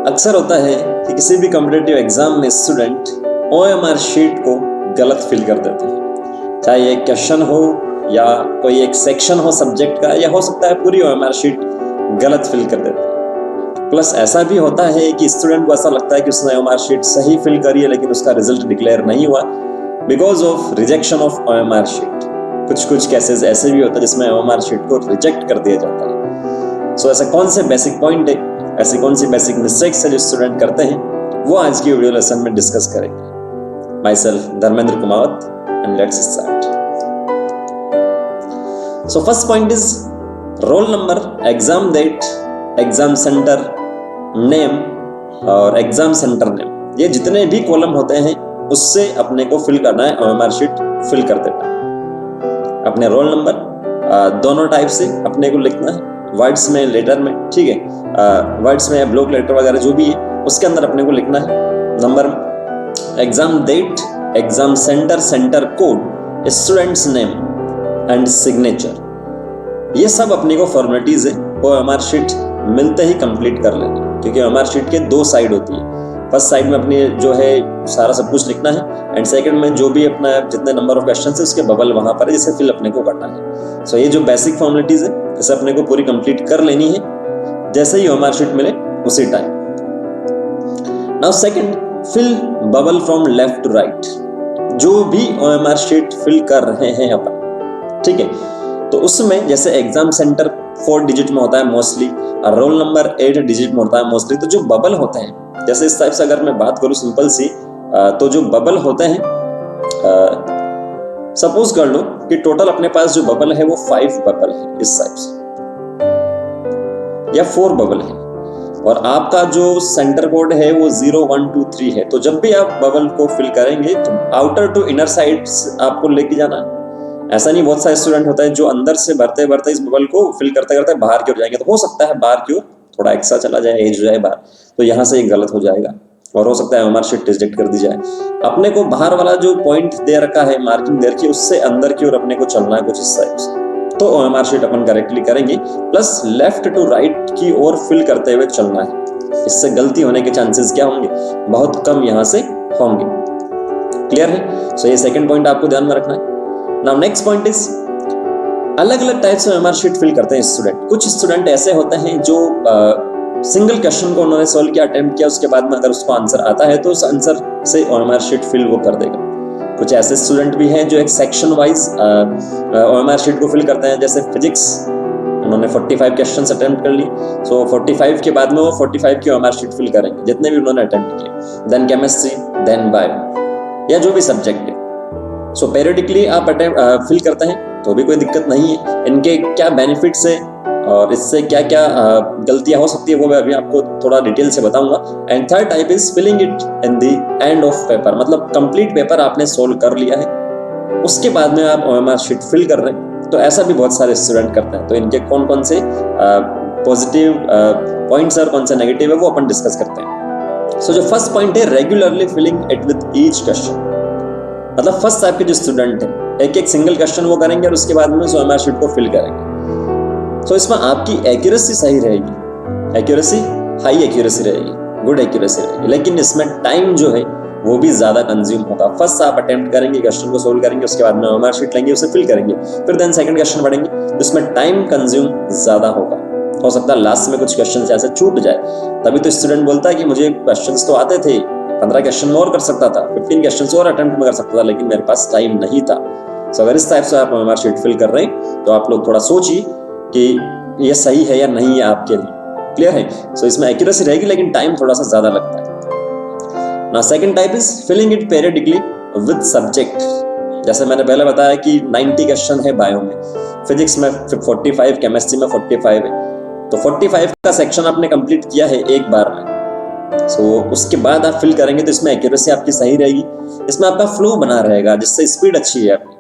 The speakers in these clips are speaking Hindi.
अक्सर होता है कि किसी भी कॉम्पिटिटिव एग्जाम में स्टूडेंट OMR शीट को गलत फिल कर देते हैं, चाहे एक क्वेश्चन हो या कोई एक सेक्शन हो सब्जेक्ट का, या हो सकता है पूरी OMR शीट गलत फिल कर देते हैं। प्लस ऐसा भी होता है कि स्टूडेंट को ऐसा लगता है कि उसने OMR शीट सही फिल करी है, लेकिन उसका रिजल्ट डिक्लेयर नहीं हुआ because of rejection of OMR sheet. कुछ केसेस ऐसे भी होता है जिसमें OMR शीट को रिजेक्ट कर दिया जाता है। सो ऐसा कौन से बेसिक पॉइंट है, ऐसी कौन सी बेसिक मिस्टेक्स है जो स्टूडेंट करते हैं, वो आज की वीडियो लेसन में डिस्कस करेंगे। Myself Dharmendra Kumawat and let's start. So first point is roll number, exam date, exam centre name और एग्जाम सेंटर नेम। ये जितने भी कॉलम होते हैं उससे अपने को फिल करना है, OMR शीट फिल कर देना है। अपने रोल नंबर दोनों टाइप से अपने को लिखना है, वर्ड्स में, लेटर में, ठीक है, वर्ड्स में या ब्लॉक लेटर वगैरह जो भी है उसके अंदर अपने को लिखना है number, exam date, exam centre, centre code, students name and signature. ये सब अपने को फॉर्मेलिटीज है, वो OMR शीट मिलते ही कंप्लीट कर लेंगे, क्योंकि OMR शीट के दो साइड होती है। फर्स्ट साइड में अपने जो है सारा सब कुछ लिखना है, एंड सेकंड में जो भी अपना जितने नंबर ऑफ क्वेश्चन है उसके बबल वहां पर है जिसे फिल अपने को करना है। सो ये जो बेसिक फॉर्मेलिटीज है इसे अपने को पूरी कंप्लीट कर लेनी है जैसे ही OMR शीट मिले उसी time. Now second, fill bubble from left to right. जो भी OMR शीट फिल कर रहे हैं अपन, ठीक है, तो उसमें जैसे एग्जाम सेंटर 4 डिजिट में होता है मोस्टली, और रोल नंबर 8 डिजिट में होता है मोस्टली। तो जो बबल होते हैं, जैसे इस टाइप से अगर मैं बात करूं सिंपल सी, तो जो बबल होते हैं, सपोज कर लो कि टोटल अपने पास जो बबल है वो 5 बबल है इस टाइप से, या 4 बबल है, और आपका जो सेंटर कोड है वो 0 1 2 3 है। तो जब भी आप बबल को फिल करेंगे तो आउटर टू इनर साइड आपको लेके जाना है। ऐसा नहीं, बहुत सारे स्टूडेंट होता है जो अंदर से भरते भरते इस बबल को फिल करते करते बाहर की ओर जाएंगे, तो हो सकता है बाहर की ओर थोड़ा एक्स्ट्रा चला जाए, एज हो जाए बाहर, तो यहाँ से ये गलत हो जाएगा और हो सकता है OMR शीट रिजेक्ट कर दी जाए। अपने को बाहर वाला जो पॉइंट दे रखा है, मार्किंग दे रखी है, उससे अंदर की ओर अपने को चलना है कुछ इस टाइप से, तो OMR शीट अपन करेक्टली करेंगे। प्लस लेफ्ट टू राइट की ओर फिल करते हुए चलना है, इससे गलती होने के चांसेस क्या होंगे, बहुत कम यहाँ से होंगे। क्लियर है? सो ये सेकंड पॉइंट आपको ध्यान में रखना है। नाउ नेक्स्ट पॉइंट इज, अलग अलग टाइप से OMR शीट फिल करते हैं स्टूडेंट। कुछ स्टूडेंट ऐसे होते हैं जो सिंगल क्वेश्चन को उन्होंने सॉल्व किया, अटेम्प्ट किया, उसके बाद में अगर उसको आंसर आता है तो उस आंसर से OMR शीट फिल वो कर देगा। कुछ ऐसे स्टूडेंट भी हैं जो एक सेक्शन वाइज OMR शीट को फिल करते हैं। जैसे फिजिक्स, उन्होंने 45 क्वेश्चंस अटेम्प्ट कर लिए, सो 45 के बाद में वो 45 की OMR शीट फिल करेंगे जितने भी उन्होंने अटेम्प्ट किए। देन केमिस्ट्री, देन बायो, या जो भी सब्जेक्ट है। सो पेरियोडिकली आप फिल करते हैं तो भी कोई दिक्कत नहीं है। इनके क्या बेनिफिट्स है और इससे क्या क्या गलतियां हो सकती है वो मैं अभी आपको थोड़ा डिटेल से बताऊंगा। And third type is filling it in the end of paper, मतलब कंप्लीट पेपर आपने सोल्व कर लिया है, उसके बाद में आप OMR शीट फिल कर रहे हैं। तो ऐसा भी बहुत सारे स्टूडेंट करते हैं। तो इनके कौन कौन से पॉजिटिव पॉइंट्स और कौन से नेगेटिव है वो अपन डिस्कस करते हैं। सो जो फर्स्ट पॉइंट है, regularly filling it with each question. मतलब फर्स्ट टाइप के जो स्टूडेंट है एक एक सिंगल क्वेश्चन वो करेंगे और उसके बाद में OMR शीट को फिल करेंगे। तो इसमें आपकी एक्यूरेसी सही रहेगी, एक्यूरेसी हाई एक्यूरेसी रहेगी, गुड एक्यूरेसी रहेगी, लेकिन इसमें टाइम जो है वो भी ज्यादा कंज्यूम होगा। फर्स्ट आप अटेम्प्ट करेंगे, क्वेश्चन को सोल्व करेंगे, उसके बाद में OMR शीट लेंगे, उसे फिल करेंगे, फिर देन सेकंड क्वेश्चन पढ़ेंगे, तो इसमें टाइम कंज्यूम ज्यादा होगा। हो सकता है लास्ट में कुछ क्वेश्चन ऐसे छूट जाए, तभी तो स्टूडेंट बोलता है कि मुझे क्वेश्चन तो आते थे, 15 क्वेश्चन और कर सकता था, 15 क्वेश्चन और अटेम्प्ट में कर सकता था, लेकिन मेरे पास टाइम नहीं था। सो अगर इस टाइप से आप OMR शीट फिल कर रहे हैं तो आप लोग थोड़ा सोचिए कि ये सही है या नहीं है आपके लिए। क्लियर है? सो इसमें एक्यूरेसी रहेगी लेकिन टाइम थोड़ा सा ज्यादा लगता है। Now second type is filling it periodically with subject. जैसे मैंने पहले बताया कि 90 क्वेश्चन है बायो में, फिजिक्स में 45, केमिस्ट्री में 45 है, तो 45 का सेक्शन आपने कंप्लीट किया है एक बार में। सो उसके बाद आप फिल करेंगे तो इसमें एक्यूरेसी आपकी सही रहेगी, इसमें आपका फ्लो बना रहेगा, जिससे स्पीड अच्छी है आपकी।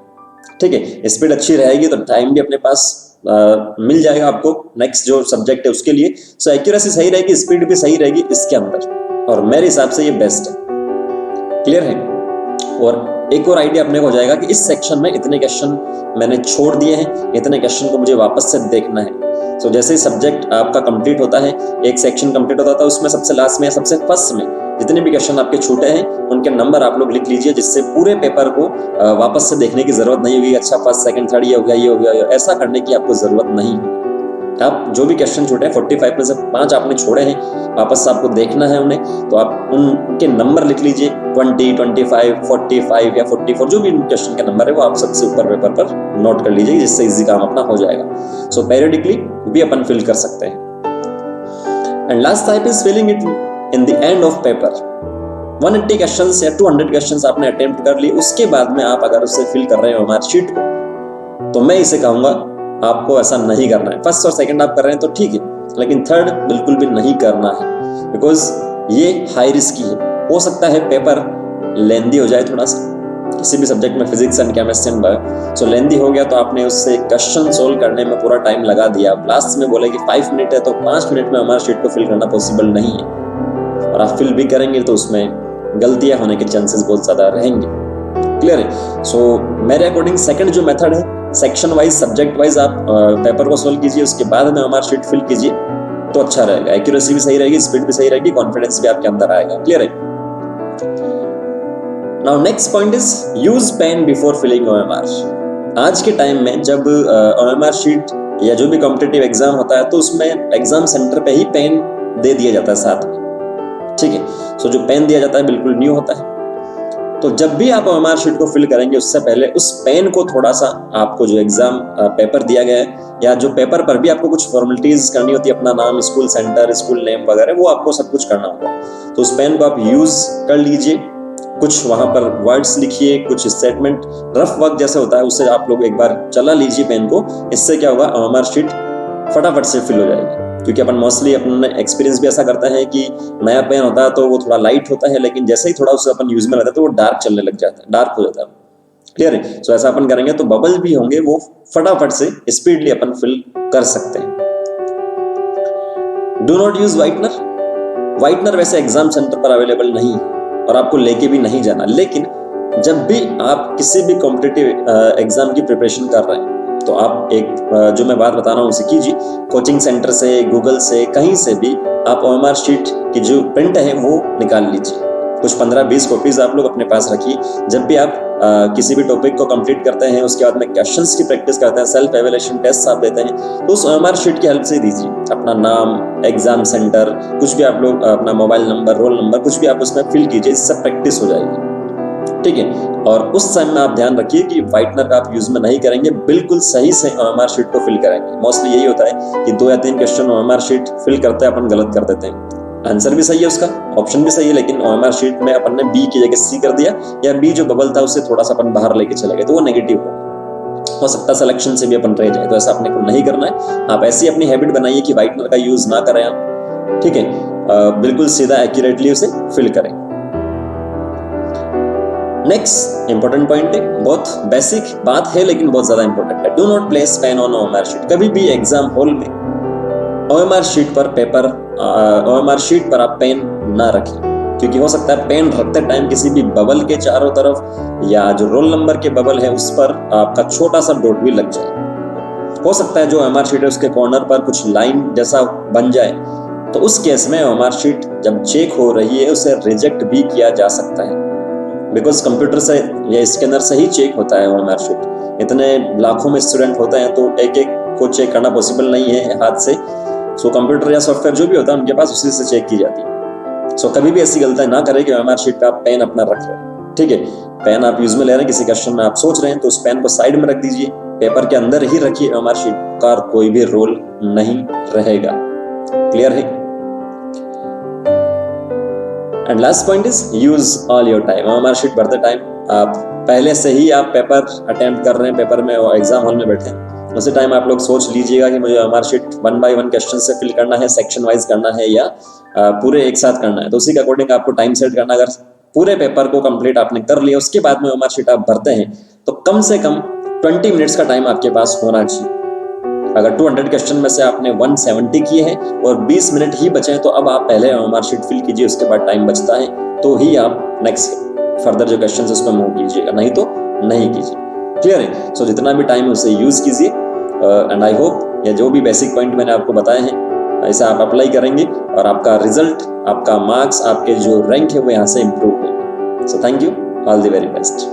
ठीक है, स्पीड अच्छी रहेगी तो टाइम भी अपने पास मिल जाएगा आपको नेक्स्ट जो सब्जेक्ट है उसके लिए। सो एक्यूरेसी सही रहेगी, स्पीड भी सही रहेगी इसके अंदर, और मेरे हिसाब से ये बेस्ट है। क्लियर है? और एक और आइडिया अपने को हो जाएगा कि इस सेक्शन में इतने क्वेश्चन मैंने छोड़ दिए हैं, इतने क्वेश्चन को मुझे वापस से देखना है। सो जैसे ही सब्जेक्ट आपका कंप्लीट होता है, एक सेक्शन कंप्लीट होता है, उसमें सबसे लास्ट में या सबसे फर्स्ट में जितने भी क्वेश्चन आपके छूटे हैं उनके नंबर आप लोग लिख लीजिए, जिससे पूरे पेपर को वापस से देखने की जरूरत नहीं होगी। अच्छा फर्स्ट सेकंड थर्ड ये हो गया, ये हो गया, ऐसा करने की आपको जरूरत नहीं है। आप जो भी क्वेश्चन छोड़े हैं 45 में से 5 आपने छोड़े हैं, वापस आपको देखना है उन्हें, तो आप उनके नंबर लिख लीजिए 20, 25, 45 या 44, जो भी क्वेश्चन के नंबर है वो आप सबसे ऊपर पेपर पर नोट कर लीजिए, जिससे इजी काम अपना हो जाएगा। सो पेरियोडिकली भी अपन फिल कर सकते हैं। And last type is filling it in the end of paper. 180 questions या 200 क्वेश्चंस आपने अटेम्प्ट कर लिए, उसके बाद में आप अगर उसे फिल कर रहे हो हमारी शीट को, तो मैं इसे कहूंगा आपको ऐसा नहीं करना है। फर्स्ट और सेकंड आप कर रहे हैं तो ठीक है, लेकिन थर्ड बिल्कुल भी नहीं करना है, बिकॉज ये हाई रिस्की है। हो सकता है पेपर लेंदी हो जाए थोड़ा सा, किसी भी सब्जेक्ट में, physics and chemistry and bio, so lengthy हो गया तो आपने उससे क्वेश्चन सोल्व करने में पूरा टाइम लगा दिया, लास्ट में बोले कि 5 मिनट है, तो 5 मिनट में हमारी शीट को फिल करना पॉसिबल नहीं है, और आप फिल भी करेंगे तो उसमें गलतियां होने के चांसेस बहुत ज्यादा रहेंगे। क्लियर है? सो मेरे अकॉर्डिंग सेकंड जो मेथड है, सेक्शन वाइज सब्जेक्ट वाइज आप पेपर को सोल्व कीजिए, उसके बाद में हमारी शीट फिल कीजिए, तो अच्छा रहेगा। एक्यूरेसी भी सही रहेगी, स्पीड भी सही रहेगी, कॉन्फिडेंस भी आपके अंदर आएगा। क्लियर है? Now next point is use pen before filling OMR. आज के टाइम में जब ओएमआर शीट या जो भी कॉम्पिटिटिव एग्जाम होता है तो उसमें एग्जाम सेंटर पे ही पेन दे दिया जाता है साथ में, ठीक है। सो जो पेन दिया जाता है बिल्कुल न्यू होता है, तो जब भी आप ओएमआर शीट को फिल करेंगे उससे पहले उस पेन को थोड़ा सा, आपको जो एग्जाम पेपर दिया गया है या जो पेपर पर भी आपको कुछ फॉर्मेलिटीज करनी होती है, अपना नाम, स्कूल सेंटर, स्कूल नेम वगैरह, वो आपको सब कुछ करना होगा, तो उस पेन को आप यूज कर लीजिए। कुछ वहां पर वर्ड्स लिखिए, कुछ स्टेटमेंट, रफ वर्क जैसे होता है उससे आप लोग एक बार चला लीजिए पेन को। इससे क्या होगा, ओएमआर शीट फटाफट से फिल हो जाएगी। क्योंकि अपन मोस्टली अपने एक्सपीरियंस भी ऐसा करते हैं कि नया पेन होता है तो वो थोड़ा लाइट होता है, लेकिन जैसे ही थोड़ा उसे अपन यूज में लाते हैं तो वो डार्क चलने लग जाता है, डार्क हो जाता है। क्लियर है? सो ऐसा अपन करेंगे तो बबल भी होंगे, वो फटाफट से स्पीडली अपन फिल कर सकते हैं। Do not use whitener. Whitener वैसे एग्जाम सेंटर पर अवेलेबल नहीं है और आपको लेके भी नहीं जाना, लेकिन जब भी आप किसी भी कॉम्पिटिटिव एग्जाम की प्रिपरेशन कर रहे हैं तो आप एक जो मैं बात बता रहा हूँ उसे कीजिए। कोचिंग सेंटर से, गूगल से, कहीं से भी आप ओएमआर शीट की जो प्रिंट है वो निकाल लीजिए। कुछ 15-20 कॉपीज आप लोग अपने पास रखिए। जब भी आप किसी भी टॉपिक को कंप्लीट करते हैं, उसके बाद में क्वेश्चंस की प्रैक्टिस करते हैं, सेल्फ एवेल्यूएशन टेस्ट आप देते हैं, तो उस ओएमआर शीट की हेल्प से दीजिए। अपना नाम, एग्जाम सेंटर, कुछ भी आप लोग, अपना मोबाइल नंबर, रोल नंबर, कुछ भी आप उसमें फिल कीजिए, इससे प्रैक्टिस हो जाएगी, ठीक है। और उस टाइम में आप ध्यान रखिए कि व्हाइटनर का आप यूज में नहीं करेंगे, बिल्कुल सही से ओएमआर शीट को फिल करेंगे। मोस्टली यही होता है कि 2 या 3 क्वेश्चन ओएमआर शीट फिल करते हैं अपन गलत कर देते हैं। आंसर भी सही है, उसका ऑप्शन भी सही है, लेकिन ओएमआर शीट में अपन ने बी की जगह सी कर दिया, या बी जो बबल था उससे थोड़ा सा अपन बाहर लेके चले गए, तो वो नेगेटिव हो सकता है सिलेक्शन से भी अपन रह जाए। तो ऐसा अपने को नहीं करना है। आप ऐसी अपनी हैबिट बनाइए कि व्हाइटनर का यूज ना करें आप, ठीक है। बिल्कुल सीधा एक्यूरेटली उसे फिल करें। नेक्स्ट इंपॉर्टेंट पॉइंट है, बहुत बेसिक बात है लेकिन बहुत ज्यादा इंपॉर्टेंट है। Do not place pain on OMR sheet. कभी भी एग्जाम हॉल में ओएमआर शीट पर ओएमआर शीट पर आप पेन ना रखें, क्योंकि हो सकता है पेन रखते टाइम किसी भी बबल के चारों तरफ या जो रोल नंबर के बबल है उस पर आपका छोटा सा डॉट भी लग जाए। हो सकता है जो ओएमआर शीट है उसके कॉर्नर पर कुछ लाइन जैसा बन जाए, तो उस केस में ओएमआर शीट जब चेक हो रही है उसे रिजेक्ट भी किया जा सकता है, बिकॉज कंप्यूटर से या स्कैनर से ही चेक होता है ओएमआर शीट। इतने लाखों में स्टूडेंट होते हैं तो एक एक को चेक करना पॉसिबल नहीं है हाथ से। सो कंप्यूटर या सॉफ्टवेयर जो भी होता है उनके पास उसी से चेक की जाती है। सो कभी भी ऐसी गलती ना करें कि ओएमआर शीट पे आप पेन अपना रख रहे हैं, ठीक है। पेन आप यूज में ले रहे हैं, किसी क्वेश्चन में आप सोच रहे हैं, तो उस पेन को साइड में रख दीजिए, पेपर के अंदर ही रखिए। ओएमआर शीट का कोई भी रोल नहीं रहेगा। क्लियर है? And last point is use all your time. OMR sheet भरते टाइम आप पहले से ही आप पेपर अटेम्प्ट कर रहे हैं, पेपर में एग्जाम हॉल में बैठे हैं, उसी टाइम आप लोग सोच लीजिएगा कि मुझे ओएमआर शीट 1 by 1 क्वेश्चन से फिल करना है, सेक्शन वाइज करना है या पूरे एक साथ करना है। तो उसी के अकॉर्डिंग आपको टाइम सेट करना। अगर पूरे पेपर को कंप्लीट आपने कर लिया उसके बाद में ओएमआर शीट आप भरते हैं तो कम से कम 20 मिनट्स का टाइम आपके पास होना चाहिए। अगर 200 क्वेश्चन में से आपने 170 किए हैं और 20 मिनट ही बचे हैं, तो अब आप पहले ओएमआर शीट फिल कीजिए, उसके बाद टाइम बचता है तो ही आप नेक्स्ट फर्दर जो क्वेश्चन उसमें मूव कीजिएगा, नहीं तो नहीं कीजिए। क्लियर है? सो जितना भी टाइम है उसे यूज कीजिए एंड आई होप या जो भी बेसिक पॉइंट मैंने आपको बताए हैं ऐसा आप अप्लाई करेंगे और आपका रिजल्ट, आपका मार्क्स, आपके जो रैंक है वो यहाँ से इम्प्रूव होंगे। So thank you, all the very best.